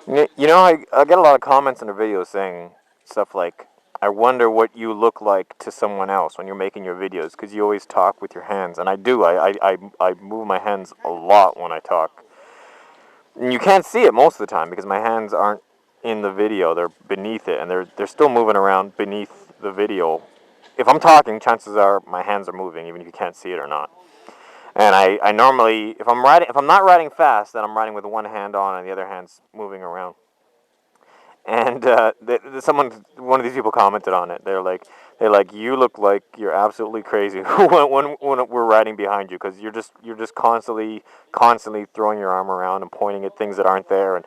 You know, I get a lot of comments in the videos saying stuff like, I wonder what you look like to someone else when you're making your videos, because you always talk with your hands. And I do. I move my hands a lot when I talk. And you can't see it most of the time because my hands aren't in the video. They're beneath it, and they're still moving around beneath the video. If I'm talking, chances are my hands are moving, even if you can't see it or not. And I normally, if I'm not riding fast, then I'm riding with one hand on and the other hand's moving around. And one of these people commented on it. They're like, you look like you're absolutely crazy when we're riding behind you, because you're just constantly throwing your arm around and pointing at things that aren't there, and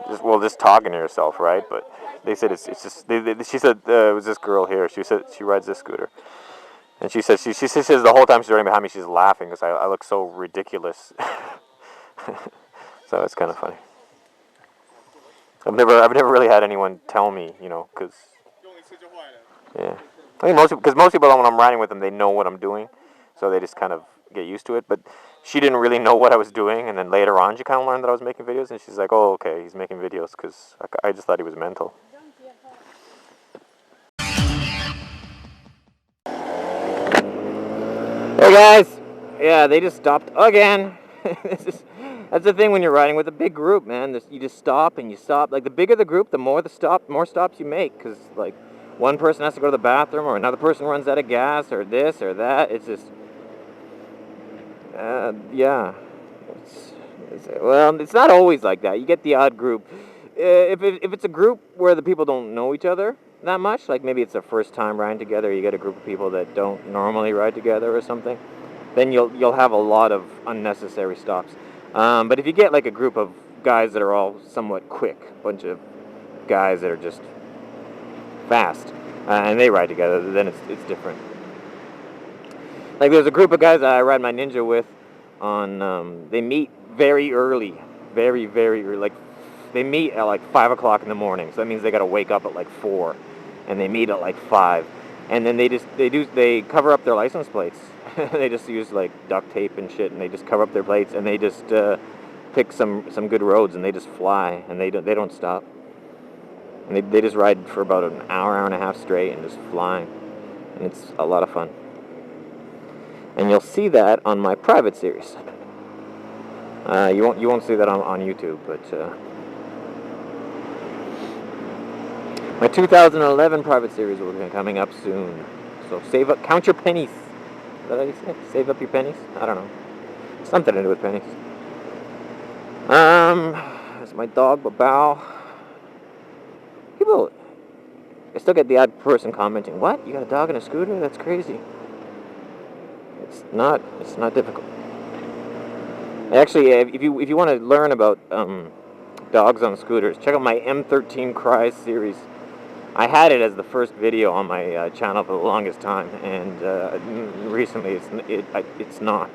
just talking to yourself, right? But they said it's just she said it was this girl here. She said she rides this scooter, and she says the whole time she's riding behind me, she's laughing because I look so ridiculous. So it's kind of funny. I've never really had anyone tell me, because yeah, I think most people when I'm riding with them, they know what I'm doing, so they just kind of get used to it. But she didn't really know what I was doing, and then later on, she kind of learned that I was making videos, and she's like, "Oh, okay, he's making videos," because I just thought he was mental. Hey guys, yeah, they just stopped again. That's the thing when you're riding with a big group, man. You just stop and you stop. Like, the bigger the group, the more stops you make, because like one person has to go to the bathroom, or another person runs out of gas, or this or that. It's just, yeah. Well, it's not always like that. You get the odd group. If it's a group where the people don't know each other that much, like maybe it's their first time riding together, you get a group of people that don't normally ride together or something, then you'll have a lot of unnecessary stops. But if you get like a group of guys that are all somewhat quick, a bunch of guys that are just fast, and they ride together, then it's different. Like, there's a group of guys I ride my Ninja with on, they meet very early, very early. Like, they meet at like 5 o'clock in the morning, so that means they got to wake up at like 4, and they meet at like 5, and then they cover up their license plates. They just use like duct tape and shit, and they just cover up their plates, and they just pick some good roads, and they just fly, and they don't stop, and they just ride for about an hour and a half straight, and just flying, and it's a lot of fun. And you'll see that on my private series. You won't see that on YouTube, but my 2011 private series will be coming up soon. So count your pennies. Is that how you say it? Save up your pennies? I don't know. Something to do with pennies. There's my dog, Babao. I still get the odd person commenting, "What? You got a dog and a scooter? That's crazy." It's not difficult. Actually, if you want to learn about dogs on scooters, check out my M13 Cries series. I had it as the first video on my channel for the longest time, and recently it's not.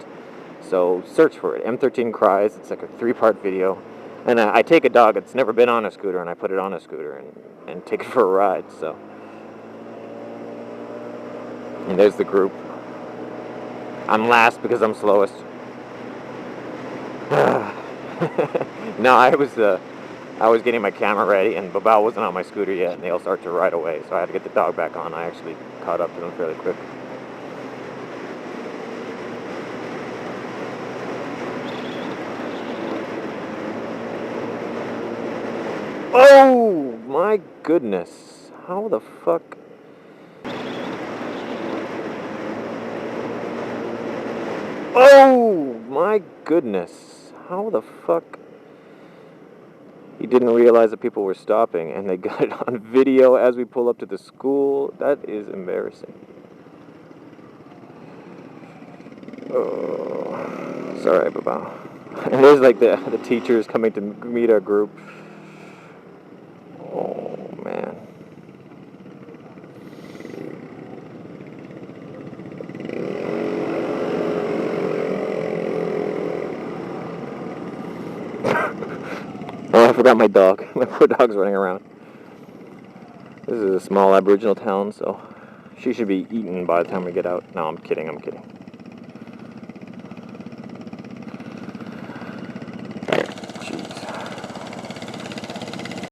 So search for it, M13 Cries. It's like a 3-part video, and I take a dog that's never been on a scooter, and I put it on a scooter and take it for a ride. So, and there's the group. I'm last because I'm slowest. No, I was getting my camera ready, and Babao wasn't on my scooter yet, and they all started to ride away, so I had to get the dog back on. I actually caught up to them fairly quick. Oh my goodness, how the fuck? Oh my goodness, how the fuck? He didn't realize that people were stopping, and they got it on video as we pull up to the school. That is embarrassing. Oh, sorry, Babao. And there's like the teachers coming to meet our group. Oh man. Oh, I forgot my dog. My poor dog's running around. This is a small Aboriginal town, so she should be eaten by the time we get out. No, I'm kidding.